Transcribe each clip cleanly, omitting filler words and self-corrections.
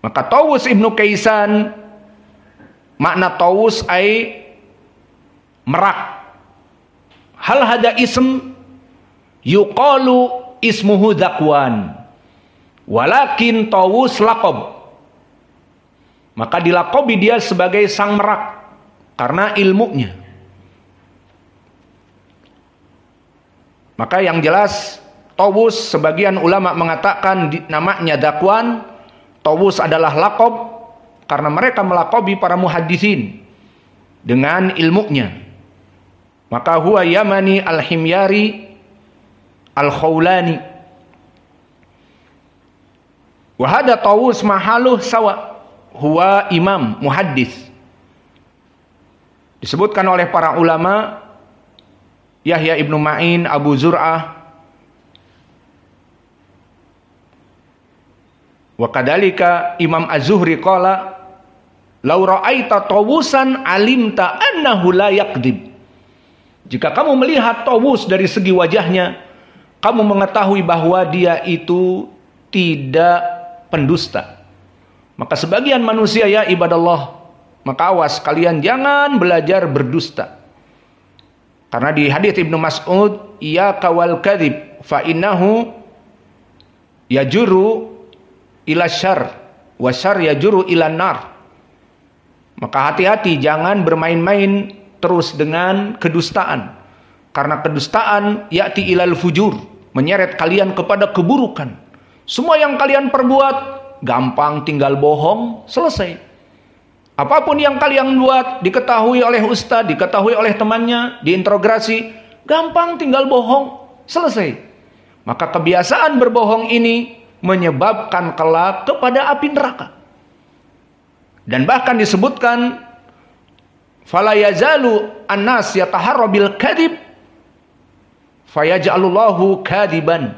Maka Tawus ibnu Kaisan, makna Tawus ay merak. Hal hada ism yuqalu ismuhu Zakwan, walakin Tawus laqab. Maka dilaqabi dia sebagai sang merak karena ilmunya. Maka yang jelas Tawus, sebagian ulama mengatakan namanya Zakwan. Tawus adalah laqab karena mereka melaqabi para muhaddisin dengan ilmunya. Maka huwa Yamani al-Himyari al-Khawlani. Wa hada Tawus mahaluh sawa, huwa imam muhaddis. Disebutkan oleh para ulama Yahya ibnu Ma'in, Abu Zur'ah, wa kadalika Imam Az-Zuhri qala law ra'aita Tawusan alimta annahu la yakdzib. Jika kamu melihat Tawus dari segi wajahnya, kamu mengetahui bahwa dia itu tidak pendusta. Maka sebagian manusia, ya ibadallah, maka awas kalian jangan belajar berdusta. Karena di hadits Ibnu Mas'ud, iyyaka wal kadzib fa innahu yajuru ila syarr wa syarr yajuru ila nar. Maka hati-hati, jangan bermain-main terus dengan kedustaan. Karena kedustaan ya'ti ilal fujur, menyeret kalian kepada keburukan. Semua yang kalian perbuat gampang, tinggal bohong, selesai. Apapun yang kalian buat diketahui oleh ustadz, diketahui oleh temannya, diinterogasi, gampang tinggal bohong, selesai. Maka kebiasaan berbohong ini menyebabkan kelak kepada api neraka. Dan bahkan disebutkan fala yazalu annas yataharra bil kadzib fayaj'alullahu kadziban.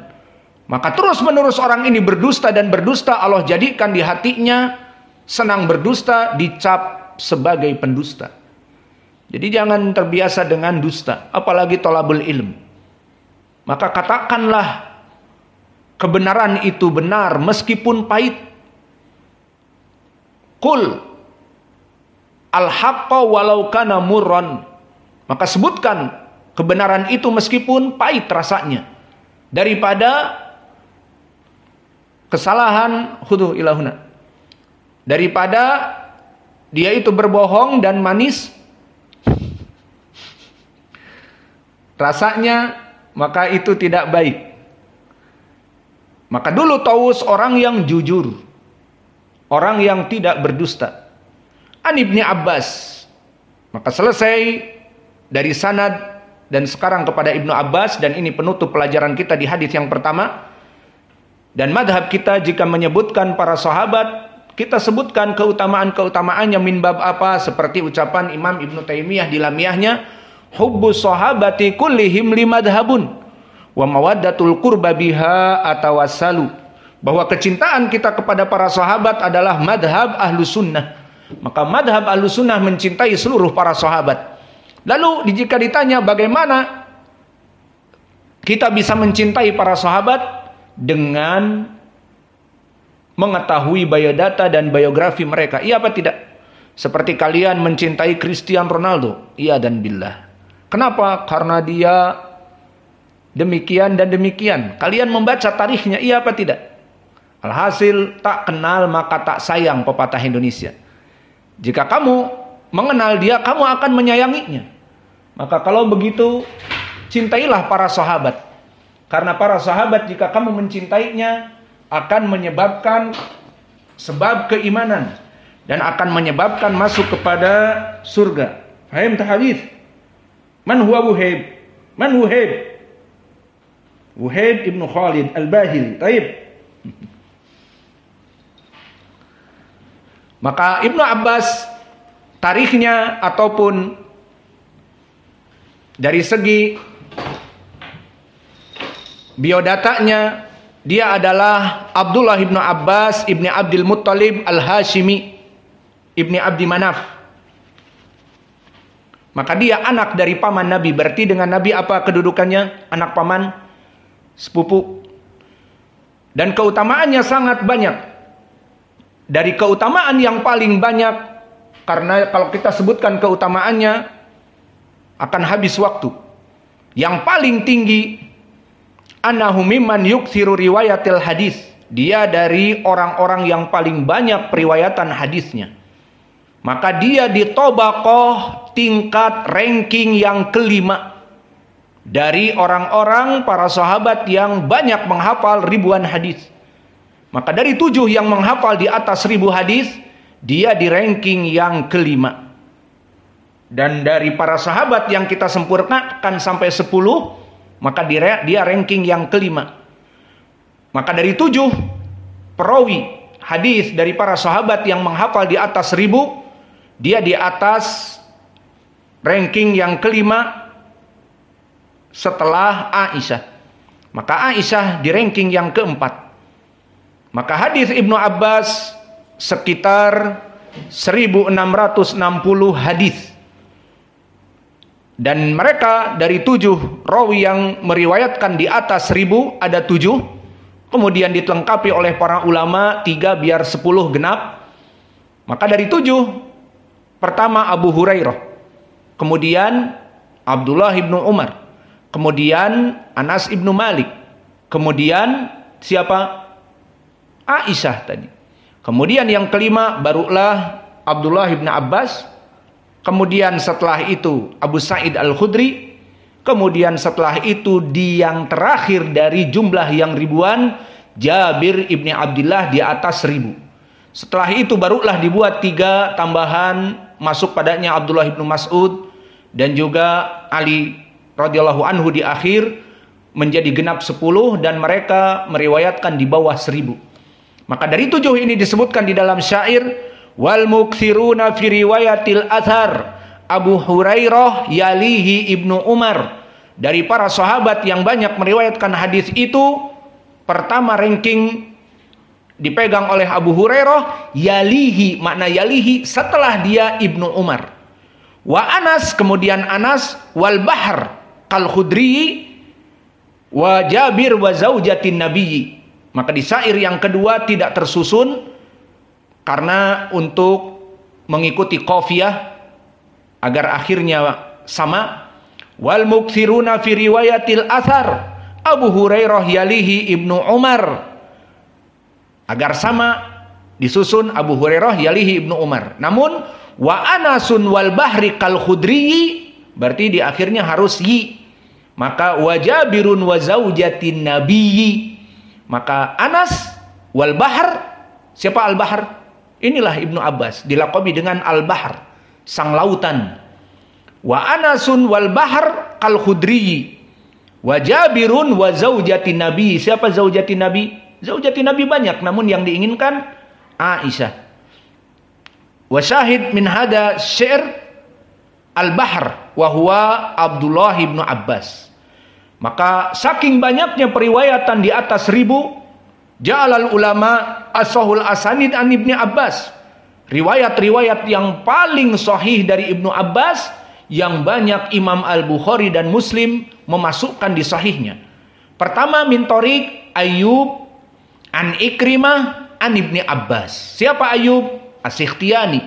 Maka terus-menerus orang ini berdusta dan berdusta, Allah jadikan di hatinya senang berdusta, dicap sebagai pendusta. Jadi jangan terbiasa dengan dusta, apalagi thalabul ilm. Maka katakanlah kebenaran itu benar meskipun pahit. Qul al-haqqa walau kana murran. Maka sebutkan kebenaran itu meskipun pahit rasanya, daripada kesalahan hudu ilahuna, daripada dia itu berbohong dan manis rasanya, maka itu tidak baik. Maka dulu Tawus orang yang jujur, orang yang tidak berdusta. An Ibni Abbas. Maka selesai dari sanad dan sekarang kepada Ibnu Abbas, dan ini penutup pelajaran kita di hadis yang pertama. Dan madhab kita jika menyebutkan para sahabat, kita sebutkan keutamaan-keutamaannya min bab apa, seperti ucapan Imam Ibnu Taimiyah di Lamiyahnya, hubbus sahabati kullihim limadhabun wa mawaddatul qurba biha atawassalu. Bahwa kecintaan kita kepada para sahabat adalah madhab ahlu sunnah. Maka madhab ahlu sunnah mencintai seluruh para sahabat. Lalu jika ditanya bagaimana kita bisa mencintai para sahabat, dengan mengetahui biodata dan biografi mereka, iya apa tidak? Seperti kalian mencintai Cristiano Ronaldo, iya dan billah. Kenapa? Karena dia demikian dan demikian. Kalian membaca tarikhnya, iya apa tidak? Alhasil, tak kenal maka tak sayang, pepatah Indonesia. Jika kamu mengenal dia, kamu akan menyayanginya. Maka kalau begitu, cintailah para sahabat. Karena para sahabat jika kamu mencintainya, akan menyebabkan sebab keimanan dan akan menyebabkan masuk kepada surga. Fahim tahadits? Man huwa Wuhaib? Man Wuhaib? Wuhaib ibnu Khalid al-Bahili. Taib. Maka Ibnu Abbas tarikhnya ataupun dari segi biodatanya, dia adalah Abdullah ibnu Abbas ibni Abdul Muttalib al-Hashimi ibni Abdi Manaf. Maka dia anak dari paman Nabi. Berarti dengan Nabi apa kedudukannya? Anak paman, sepupu. Dan keutamaannya sangat banyak. dari keutamaan yang paling banyak, karena kalau kita sebutkan keutamaannya akan habis waktu. Yang paling tinggi, annahu mimman yukthiru riwayatil hadis. Dia dari orang-orang yang paling banyak periwayatan hadisnya. Maka dia di tobaqoh tingkat ranking yang kelima dari orang-orang para sahabat yang banyak menghafal ribuan hadis. Maka dari 7 yang menghafal di atas 1000 hadis, dia di ranking yang kelima. Dan dari para sahabat yang kita sempurnakan sampai 10, maka dia ranking yang kelima. Maka dari 7 perawi hadis dari para sahabat yang menghafal di atas 1000, dia di atas ranking yang kelima setelah Aisyah. Maka Aisyah di ranking yang keempat. Maka hadis Ibnu Abbas sekitar 1660 hadis. Dan mereka dari 7 rawi yang meriwayatkan di atas 1000 ada 7. Kemudian dilengkapi oleh para ulama 3 biar 10 genap. Maka dari 7, pertama Abu Hurairah, kemudian Abdullah ibnu Umar, kemudian Anas ibnu Malik, kemudian siapa? Aisyah tadi. Kemudian yang kelima barulah Abdullah ibnu Abbas. Kemudian setelah itu Abu Sa'id Al-Khudri. Kemudian setelah itu di yang terakhir dari jumlah yang ribuan, Jabir ibni Abdullah di atas 1000. Setelah itu barulah dibuat 3 tambahan, masuk padanya Abdullah ibnu Mas'ud dan juga Ali radhiyallahu anhu di akhir, menjadi genap 10, dan mereka meriwayatkan di bawah 1000. Maka dari 7 ini disebutkan di dalam syair, wal mukthiruna fi riwayatil athar Abu Hurairah yalihi Ibnu Umar. Dari para sahabat yang banyak meriwayatkan hadis itu, pertama ranking dipegang oleh Abu Hurairah, yalihi, makna yalihi setelah dia Ibnu Umar. Wa Anas, kemudian Anas, wal Bahr kal Khudri, wa Jabir wa zaujatin Nabiyyi. Maka di syair yang kedua tidak tersusun karena untuk mengikuti qafiyah agar akhirnya sama. Wal mukthiruna fi riwayatil athar Abu Hurairah yalihi Ibnu Umar, agar sama disusun Abu Hurairah yalihi Ibnu Umar. Namun wa Anasun wal Bahri kal Khudri, berarti di akhirnya harus yi. Maka wa Jabirun wa zaujatin Nabiyyi. Maka Anas wal Bahr, siapa al Bahr? Inilah Ibnu Abbas, dilaqabi dengan al Bahr, sang lautan. Wa Anasun wal Bahr kal Khudri, wa Jabirun wa zaujati Nabi. Siapa zaujati Nabi? Zaujati Nabi banyak, namun yang diinginkan Aisyah. Wa syahid min hada syair al Bahr wa huwa Abdullah ibnu Abbas. Maka saking banyaknya periwayatan di atas 1000, ja'alal ulama as-sahul asanid an Ibni Abbas. Riwayat-riwayat yang paling sahih dari Ibnu Abbas yang banyak Imam Al-Bukhari dan Muslim memasukkan di sahihnya. Pertama min thariq Ayyub an Ikrimah an Ibni Abbas. Siapa Ayyub? As-Sikhtiyani.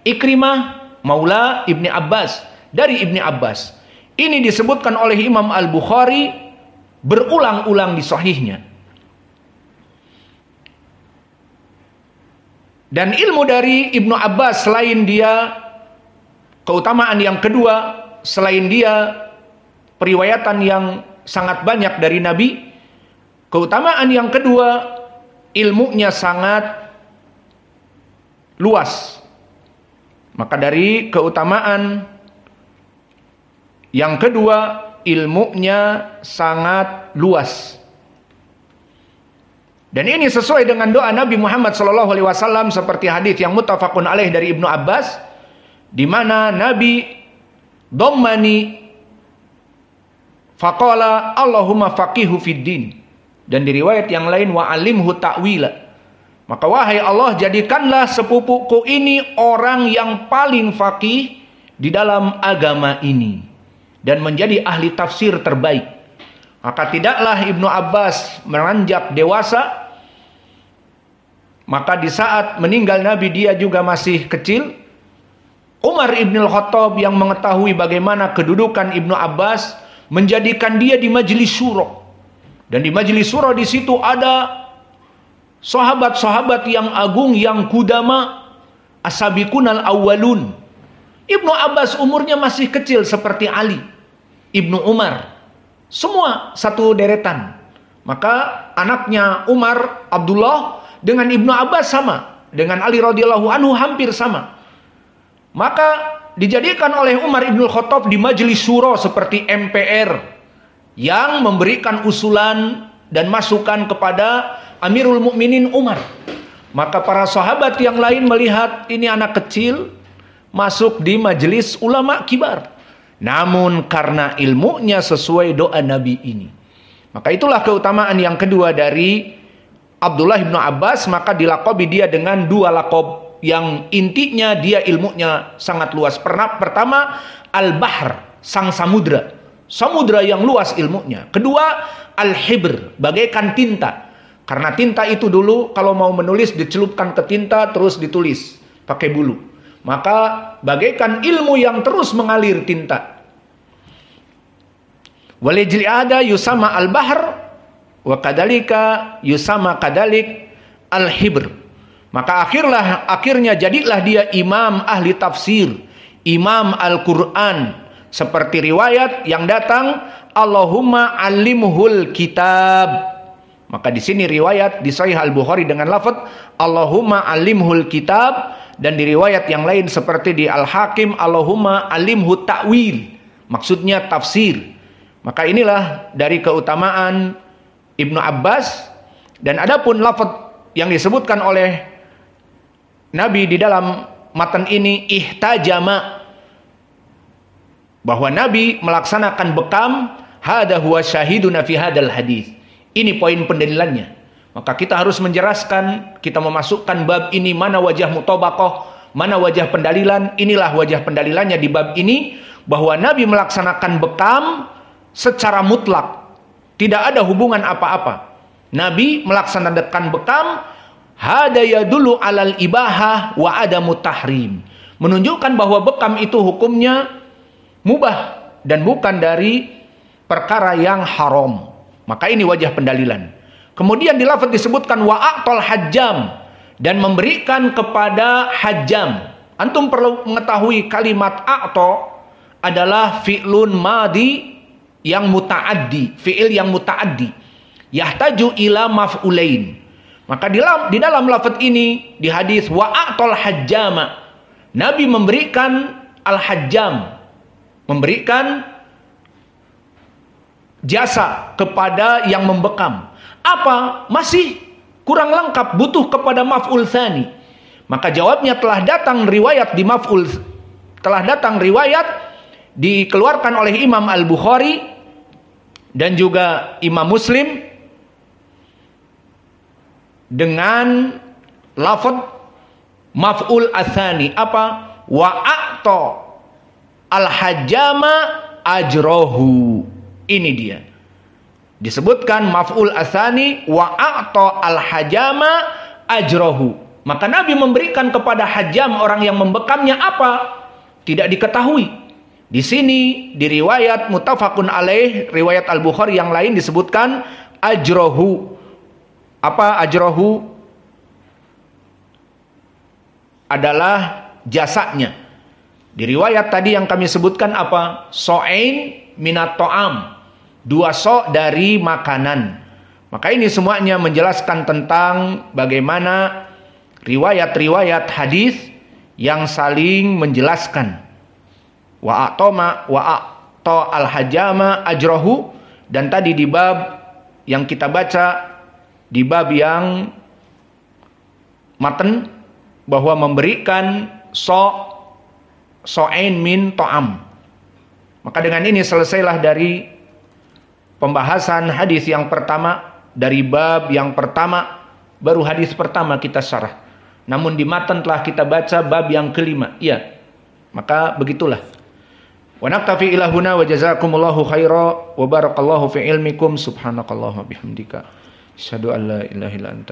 Ikrimah maula Ibni Abbas, dari Ibni Abbas. Ini disebutkan oleh Imam Al-Bukhari berulang-ulang di sahihnya. Dan ilmu dari Ibnu Abbas, selain dia keutamaan yang kedua, selain dia periwayatan yang sangat banyak dari Nabi, keutamaan yang kedua, ilmunya sangat luas. Maka dari keutamaan yang kedua, ilmunya sangat luas. Dan ini sesuai dengan doa Nabi Muhammad SAW seperti hadis yang muttafaqun alaih dari Ibnu Abbas, di mana Nabi dhammani faqala Allahumma faqihu fid din. Dan di riwayat yang lain wa alimhu ta'wila. Maka wahai Allah, jadikanlah sepupuku ini orang yang paling faqih di dalam agama ini dan menjadi ahli tafsir terbaik. Maka tidaklah Ibnu Abbas meranjak dewasa, Maka di saat meninggal Nabi dia juga masih kecil. Umar ibn al-Khattab yang mengetahui bagaimana kedudukan Ibnu Abbas menjadikan dia di majelis syuro. Dan di majelis syuro di situ ada sahabat-sahabat yang agung, yang kudama, as-sabiqunal awwalun. Ibnu Abbas umurnya masih kecil seperti Ali, Ibnu Umar. Semua satu deretan. Maka anaknya Umar, Abdullah dengan Ibnu Abbas sama, dengan Ali radhiyallahu anhu hampir sama. Maka dijadikan oleh Umar ibn Khattab di majelis syuro seperti MPR yang memberikan usulan dan masukan kepada Amirul Mukminin Umar. Maka para sahabat yang lain melihat ini anak kecil masuk di majelis ulama kibar. Namun karena ilmunya sesuai doa Nabi ini. Maka itulah keutamaan yang kedua dari Abdullah ibn Abbas. Maka dilaqabi dia dengan dua laqab yang intinya dia ilmunya sangat luas. Pertama, al-bahr, sang samudra. Samudra yang luas ilmunya. Kedua, al-hibr, bagaikan tinta. Karena tinta itu dulu kalau mau menulis dicelupkan ke tinta terus ditulis pakai bulu. Maka bagaikan ilmu yang terus mengalir tinta. Walijli ada yusama al-bahr wa kadalika yusama kadalik al-hibr. Maka akhirnya jadilah dia imam ahli tafsir, imam Al-Quran. Seperti riwayat yang datang, Allahumma alimhul kitab. Maka di sini riwayat di Sahih Al-Bukhari dengan lafaz Allahumma alimhul kitab. Dan di riwayat yang lain seperti di Al-Hakim, Allahumma alimhu ta'wil. Maksudnya tafsir. Maka inilah dari keutamaan Ibnu Abbas. Dan adapun lafaz yang disebutkan oleh Nabi di dalam matan ini ihtajama, bahwa Nabi melaksanakan bekam, hada huwa syahiduna fi hadal hadis. Ini poin pendalilannya. Maka kita harus menjelaskan, kita memasukkan bab ini mana wajah mutabaqah, mana wajah pendalilan. Inilah wajah pendalilannya di bab ini, bahwa Nabi melaksanakan bekam secara mutlak, tidak ada hubungan apa-apa. Nabi melaksanakan bekam hada yadullu alal ibahah wa adamu tahrim. Menunjukkan bahwa bekam itu hukumnya mubah dan bukan dari perkara yang haram. Maka ini wajah pendalilan. Kemudian di lafaz disebutkan wa a'tal hajjam, dan memberikan kepada hajjam. Antum perlu mengetahui kalimat a'ta adalah fi'lun madi yang muta'addi, fi'il yang muta'addi. Yahtaju ila maf'ulain. Maka di dalam lafaz ini di hadis wa a'tal hajjama, Nabi memberikan al-hajjam, memberikan jasa kepada yang membekam. Apa? Masih kurang lengkap, butuh kepada maf'ul tsani. Maka jawabnya telah datang riwayat di maf'ul, telah datang riwayat dikeluarkan oleh Imam Al-Bukhari dan juga Imam Muslim dengan lafaz maf'ul atsani. Apa? Wa a'ta al-hajjama ajrohu. Ini dia. Disebutkan maf'ul atsani wa a'ta al-hajjama ajrohu. Maka Nabi memberikan kepada hajjam, orang yang membekamnya, apa? Tidak diketahui. Di sini di riwayat muttafaqun alaih, riwayat Al-Bukhari yang lain disebutkan ajrohu. Apa ajrohu? Adalah jasanya. Di riwayat tadi yang kami sebutkan apa? So'ain minat to'am. 2 so' dari makanan. Maka ini semuanya menjelaskan tentang bagaimana riwayat-riwayat hadis yang saling menjelaskan. Wa a'ta al-hajjama ajrohu. Dan tadi di bab yang kita baca, di bab yang matan, bahwa memberikan so'ain min to'am. Maka dengan ini selesailah dari pembahasan hadis yang pertama, dari bab yang pertama. Baru hadis pertama kita syarah. Namun di matan telah kita baca bab yang kelima. Iya. Maka begitulah. Wa naktafi ila huna wa jazakumullahu khaira wa barakallahu fi ilmikum subhanakallahumma bihamdika asyhadu an la ilaha illa anta